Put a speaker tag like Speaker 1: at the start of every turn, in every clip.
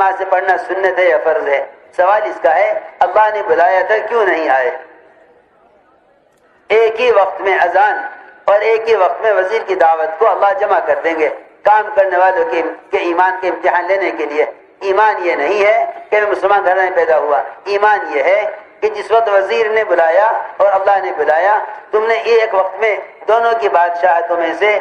Speaker 1: جماعت سے پڑھنا سنت ہے یا فرض ہے؟ سوال اس کا ہے اللہ نے بلایا تھا کیوں نہیں آئے؟ ایک ہی وقت میں اذان اور ایک ہی وقت میں وزیر کی دعوت کو اللہ جمع کر دیں گے کام کرنے والوں کے ایمان کے امتحان لینے کے لیے۔ ایمان یہ نہیں ہے کہ میں مسلمان گھر میں پیدا ہوا، ایمان یہ ہے کہ جس وقت وزیر نے بلایا اور اللہ نے بلایا، تم نے ایک وقت میں دونوں کی بادشاہتوں میں سے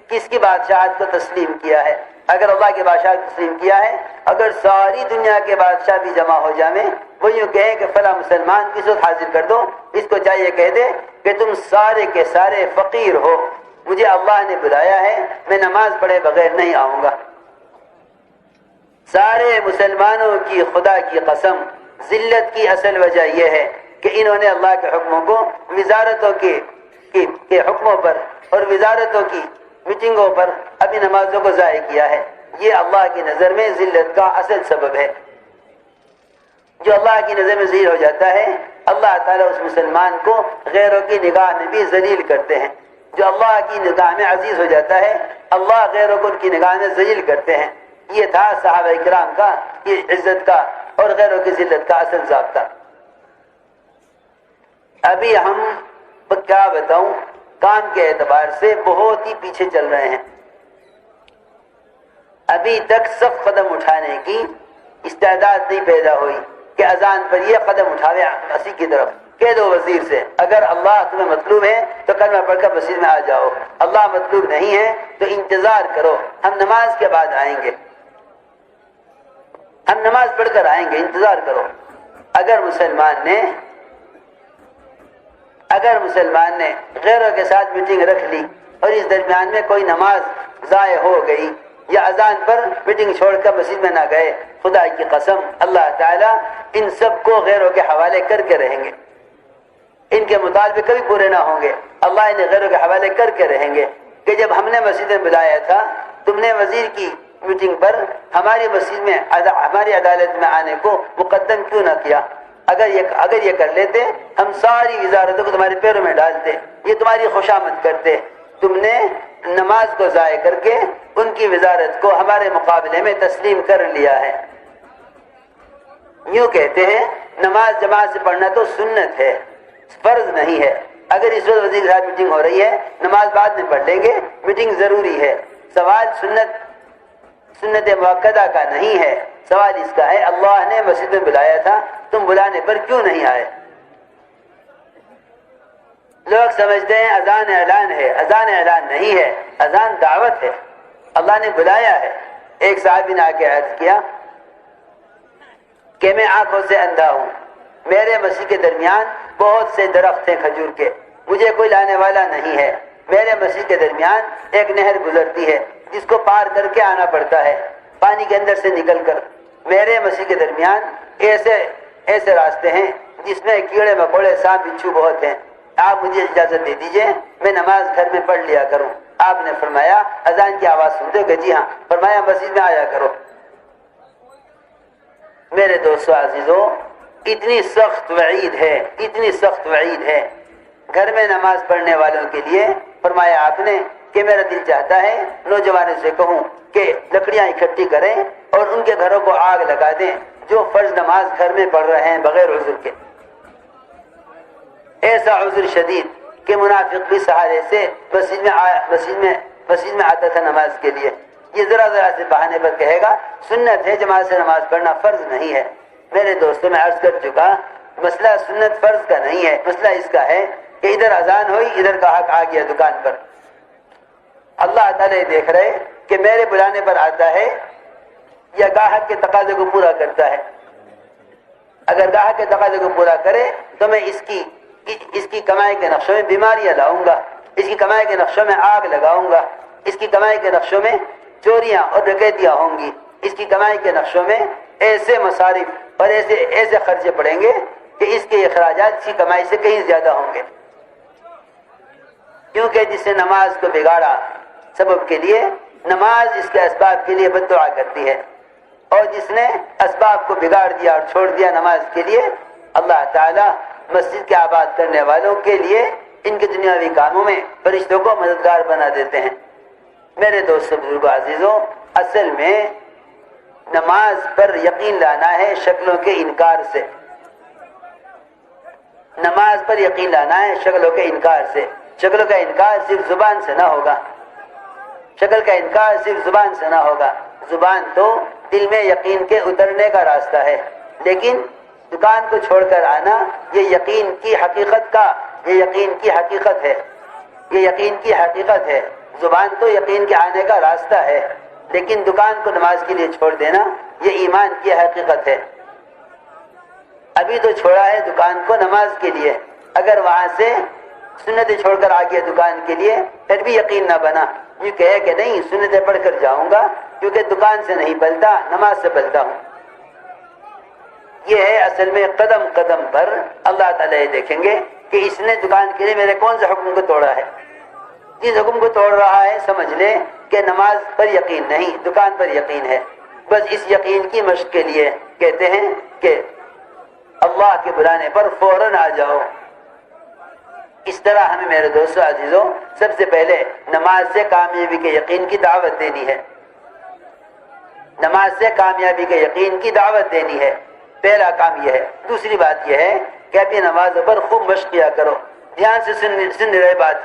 Speaker 1: کس کی بادشاہت کو تسلیم کیا ہے؟ اگر اللہ کی بادشاہت کو تسلیم کیا ہے، اگر ساری دنیا کے بادشاہ بھی جمع ہو جائیں، وہ یوں کہیں کہ فلاں مسلمان کس وقت حاضر کر دو، اس کو چاہیے کہہ دے کہ تم سارے کے سارے فقیر ہو، مجھے اللہ نے بلایا ہے، میں نماز پڑھے بغیر نہیں آؤں گا۔ سارے مسلمانوں کی خدا کی قسم ذلت کی اصل وجہ یہ ہے کہ انہوں نے اللہ کے حکموں کو وزارتوں کے حکموں پر اور وزارتوں کی میٹنگوں پر اپنی نمازوں کو ضائع کیا ہے۔ یہ اللہ کی نظر میں ذلت کا اصل سبب ہے۔ جو اللہ کی نظر میں ذلیل ہو جاتا ہے، اللہ تعالیٰ اس مسلمان کو غیروں کی نگاہ میں بھی ذلیل کرتے ہیں۔ جو اللہ کی نگاہ میں عزیز ہو جاتا ہے، اللہ غیروں کو ان کی نگاہ میں ذلیل کرتے ہیں۔ یہ تھا صحابہ کرام کا یہ عزت کا اور غیروں کی ذلت کا اصل ضابطہ۔ ابھی ہم کیا بتاؤں، کام کے اعتبار سے بہت ہی پیچھے چل رہے ہیں۔ ابھی تک سخت قدم اٹھانے کی استعداد نہیں پیدا ہوئی کہ اذان پر یہ قدم اٹھاوے مسیح کی طرف۔ کہہ دو وزیر سے اگر اللہ تمہیں مطلوب ہے تو کلمہ پڑھ کر مسجد میں آ جاؤ، اللہ مطلوب نہیں ہے تو انتظار کرو، ہم نماز کے بعد آئیں گے، ہم نماز پڑھ کر آئیں گے، انتظار کرو۔ اگر مسلمان نے غیروں کے ساتھ میٹنگ رکھ لی اور اس درمیان میں کوئی نماز ضائع ہو گئی یا اذان پر میٹنگ چھوڑ کر مسجد میں نہ گئے، خدا کی قسم اللہ تعالیٰ ان سب کو غیروں کے حوالے کر کے رہیں گے، ان کے مطالبے کبھی پورے نہ ہوں گے، اللہ انہیں غیروں کے حوالے کر کے رہیں گے کہ جب ہم نے مسجد میں بلایا تھا تم نے وزیر کی میٹنگ پر ہماری مسجد میں ہماری عدالت میں آنے کو مقدم کیوں نہ کیا؟ اگر یہ کر لیتے ہم ساری وزارتوں کو تمہارے پیروں میں ڈالتے، یہ تمہاری خوشامد کرتے۔ تم نے نماز کو ضائع کر کے ان کی وزارت کو ہمارے مقابلے میں تسلیم کر لیا ہے۔ یوں کہتے ہیں نماز جماعت سے پڑھنا تو سنت ہے، فرض نہیں ہے۔ اگر اس وقت وزیر کے ساتھ میٹنگ ہو رہی ہے، نماز بعد میں پڑھ لیں گے، میٹنگ ضروری ہے۔ سوال سنت مؤکدہ کا نہیں ہے، سوال اس کا ہے اللہ نے مسجد میں بلایا تھا، تم بلانے پر کیوں نہیں آئے؟ لوگ سمجھتے ہیں اذان اعلان ہے، اذان اعلان نہیں ہے، اذان دعوت ہے، اللہ نے بلایا ہے۔ ایک صحابی نے آ کے عرض کیا کہ میں آنکھوں سے اندھا ہوں، میرے مسجد کے درمیان بہت سے درخت ہیں کھجور کے، مجھے کوئی لانے والا نہیں ہے، میرے مسجد کے درمیان ایک نہر گزرتی ہے جس کو پار کر کے آنا پڑتا ہے پانی کے اندر سے نکل کر، میرے مسجد کے درمیان ایسے راستے ہیں جس میں کیڑے مکوڑے سانپ بچھو بہت ہیں، آپ مجھے اجازت دے دیجئے میں نماز گھر میں پڑھ لیا کروں۔ آپ نے فرمایا اذان کی آواز سنتے ہو کہ جی ہاں، فرمایا مسجد میں آیا کرو۔ میرے دوستو عزیزو، اتنی سخت وعید ہے گھر میں نماز پڑھنے والوں کے لیے۔ فرمایا آپ نے کہ میرا دل چاہتا ہے نوجوانوں سے کہوں کہ لکڑیاں اکٹھی کریں اور ان کے گھروں کو آگ لگا دیں جو فرض نماز گھر میں پڑھ رہے ہیں بغیر عذر کے، ایسا عذر شدید کہ منافق بھی سہارے سے مسجد میں آتا تھا نماز کے لیے۔ یہ ذرا سے بہانے پر کہے گا سنت ہے جماعت سے نماز پڑھنا، فرض نہیں ہے۔ میرے دوستوں میں عرض کر چکا مسئلہ سنت فرض کا نہیں ہے، مسئلہ اس کا ہے کہ ادھر اذان ہوئی، ادھر کا حق آ گیا دکان پر۔ اللہ تعالیٰ دیکھ رہے کہ میرے بلانے پر آتا ہے یا گاہک کے تقاضے کو پورا کرتا ہے۔ اگر گاہک کے تقاضے کو پورا کرے تو میں اس کی کمائی کے نقشوں میں بیماریاں لاؤں گا، اس کی کمائی کے نقشوں میں آگ لگاؤں گا، اس کی کمائی کے نقشوں میں چوریاں اور ڈکیتیاں ہوں گی، اس کی کمائی کے نقشوں میں ایسے مصارف اور ایسے خرچے پڑیں گے کہ اس کے اخراجات اس کی کمائی سے کہیں زیادہ ہوں گے۔ کیونکہ جس نے نماز کو بگاڑا سبب کے لیے، نماز اس کے اسباب کے لیے بد دعا کرتی ہے، اور جس نے اسباب کو بگاڑ دیا اور چھوڑ دیا نماز کے لیے، اللہ تعالیٰ مسجد کے آباد کرنے والوں کے لیے ان کے دنیاوی کاموں میں فرشتوں کو مددگار بنا دیتے ہیں۔ میرے دوستو بزرگوں عزیزوں، اصل میں نماز پر یقین لانا ہے شکلوں کے انکار سے، نماز پر یقین لانا ہے شکلوں کے انکار سے۔ شکلوں کا انکار صرف زبان سے نہ ہوگا، شکل کا انکار صرف زبان سے نہ ہوگا، زبان تو دل میں یقین کے اترنے کا راستہ ہے، لیکن دکان کو چھوڑ کر آنا یہ یقین کی حقیقت کا، یہ یقین کی حقیقت ہے، یہ یقین کی حقیقت ہے۔ زبان تو یقین کے آنے کا راستہ ہے، لیکن دکان کو نماز کے لیے چھوڑ دینا یہ ایمان کی حقیقت ہے۔ ابھی تو چھوڑا ہے دکان کو نماز کے لیے، اگر وہاں سے سنتیں چھوڑ کر آ گیا دکان کے لیے پھر بھی یقین نہ بنا، یہ کہے کہ نہیں سنتیں پڑھ کر جاؤں گا کیونکہ دکان سے نہیں بلتا نماز سے بلتا ہوں۔ یہ ہے اصل میں قدم قدم پر اللہ تعالیٰ یہ دیکھیں گے کہ اس نے دکان کے لیے میرے کون سے حکم کو توڑا ہے۔ جس حکم کو توڑ رہا ہے سمجھ لے کہ نماز پر یقین نہیں، دکان پر یقین ہے۔ بس اس یقین کی مشق کے لیے کہتے ہیں کہ اللہ کے بلانے پر فوراً آ جاؤ۔ اس طرح ہمیں میرے دوستو عزیزوں سب سے پہلے نماز سے کامیابی کے یقین کی دعوت دینی ہے، نماز سے کامیابی کے یقین کی دعوت دینی ہے، پہلا کام یہ ہے۔ دوسری بات یہ ہے کہ اپنی نمازوں پر خوب مشق کیا کرو۔ دھیان سے سن رہے بات،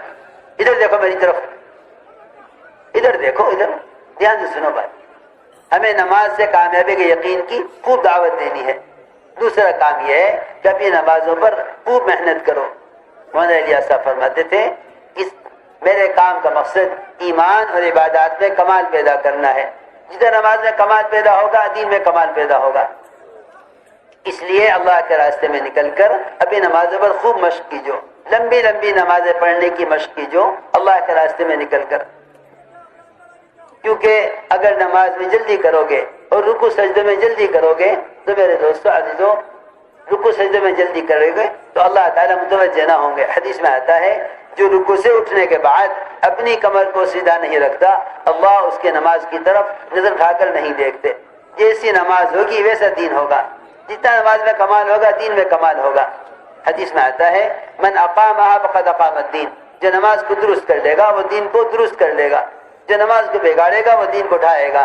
Speaker 1: ادھر دیکھو میری طرف، ادھر دیکھو، ادھر دھیان سے سنو بات۔ ہمیں نماز سے کامیابی کے یقین کی خوب دعوت دینی ہے۔ دوسرا کام یہ ہے کہ اپنی نمازوں پر خوب محنت کرو۔ مولانا الیاس صاحب فرماتے تھے اس میرے کام کا مقصد ایمان اور عبادات میں کمال پیدا کرنا ہے۔ جدھر نماز میں کمال پیدا ہوگا دین میں کمال پیدا ہوگا۔ اس لیے اللہ کے راستے میں نکل کر اپنی نمازوں پر خوب مشق کیجو، لمبی لمبی نمازیں پڑھنے کی مشق کیجو اللہ کے راستے میں نکل کر، کیونکہ اگر نماز میں جلدی کرو گے اور رکوع سجدے میں جلدی کرو گے تو میرے دوستو عزیزوں رکوع سجدے میں جلدی کرے گے تو اللہ تعالیٰ متوجہ نہ ہوں گے۔ حدیث میں آتا ہے جو رکوع سے اٹھنے کے بعد اپنی کمر کو سیدھا نہیں رکھتا اللہ اس کے نماز کی طرف نظر اٹھا کر نہیں دیکھتے۔ جیسی نماز ہوگی ویسا دین ہوگا، جتنا نماز میں کمال ہوگا دین میں کمال ہوگا۔ حدیث میں آتا ہے من اقامها فقد اقام الدین، جو نماز کو درست کر لے گا وہ دین کو درست کر لے گا، جو نماز کو بگاڑے گا وہ دین کو ڈھائے گا۔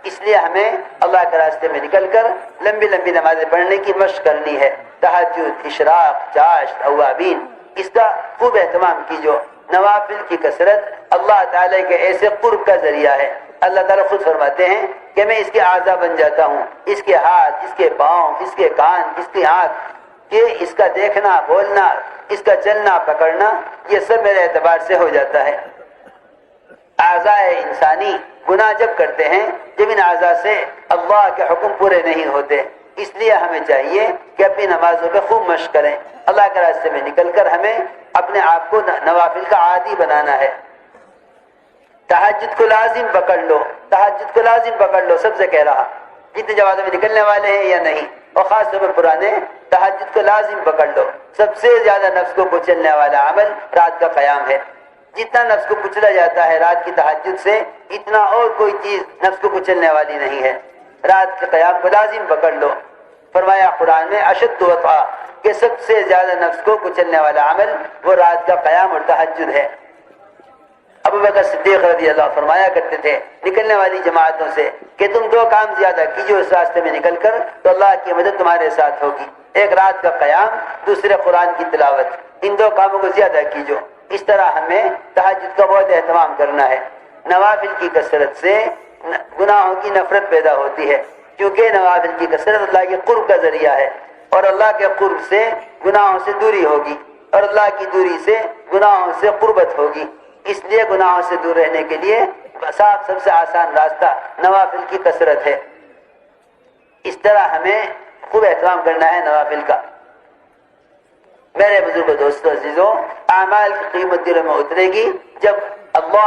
Speaker 1: اس لیے ہمیں اللہ کے راستے میں نکل کر لمبی لمبی نمازیں پڑھنے کی مشق کرنی ہے۔ تہجد، اشراق، چاشت، اوابین، اس کا خوب اہتمام کیجو۔ نوافل کی کثرت اللہ تعالیٰ کے ایسے قرب کا ذریعہ ہے۔ اللہ تعالیٰ خود فرماتے ہیں کہ میں اس کے اعضاء بن جاتا ہوں، اس کے ہاتھ، اس کے پاؤں، اس کے کان، اس کی آنکھ، کہ اس کا دیکھنا، بولنا، اس کا چلنا، پکڑنا، یہ سب میرے اعتبار سے ہو جاتا ہے۔ اعضاء انسانی گناہ جب کرتے ہیں جب ان اعضاء سے اللہ کے حکم پورے نہیں ہوتے، اس لیے ہمیں چاہیے کہ اپنی نمازوں پہ خوب مشق کریں۔ اللہ کے راستے میں نکل کر ہمیں اپنے آپ کو نوافل کا عادی بنانا ہے۔ تہجد کو لازم پکڑ لو، تہجد کو لازم پکڑ لو، سب سے کہہ رہا جتنے جماعتوں میں نکلنے والے ہیں یا نہیں، اور خاص طور پر پرانے، تہجد کو لازم پکڑ لو۔ سب سے زیادہ نفس کو کچلنے والا عمل رات کا قیام ہے۔ جتنا نفس کو کچلا جاتا ہے رات کی تہجد سے، اتنا اور کوئی چیز نفس کو کچلنے والی نہیں ہے۔ رات کے قیام کو لازم پکڑ لو۔ فرمایا قرآن میں اشد وطا کہ سب سے زیادہ نفس کو کچلنے والا عمل وہ رات کا قیام اور تہجد ہے۔ ابو بکر صدیق رضی اللہ فرمایا کرتے تھے نکلنے والی جماعتوں سے کہ تم دو کام زیادہ کیجو اس راستے میں نکل کر تو اللہ کی مدد تمہارے ساتھ ہوگی، ایک رات کا قیام، دوسرے قرآن کی تلاوت، ان دو کاموں کو زیادہ کیجو۔ اس طرح ہمیں تہجد کا بہت اہتمام کرنا ہے۔ نوافل کی کثرت سے گناہوں کی نفرت پیدا ہوتی ہے، کیونکہ نوافل کی کثرت اللہ کے قرب کا ذریعہ ہے، اور اللہ کے قرب سے گناہوں سے دوری ہوگی، اور اللہ کی دوری سے گناہوں سے قربت ہوگی۔ اس لیے گناہوں سے دور رہنے کے لیے سب سے آسان راستہ نوافل کی کثرت ہے۔ اس طرح ہمیں خوب اہتمام کرنا ہے نوافل کا۔ میرے بزرگ دوستوں عزیزوں، اعمال کی قیمت دلوں میں اترے گی جب اللہ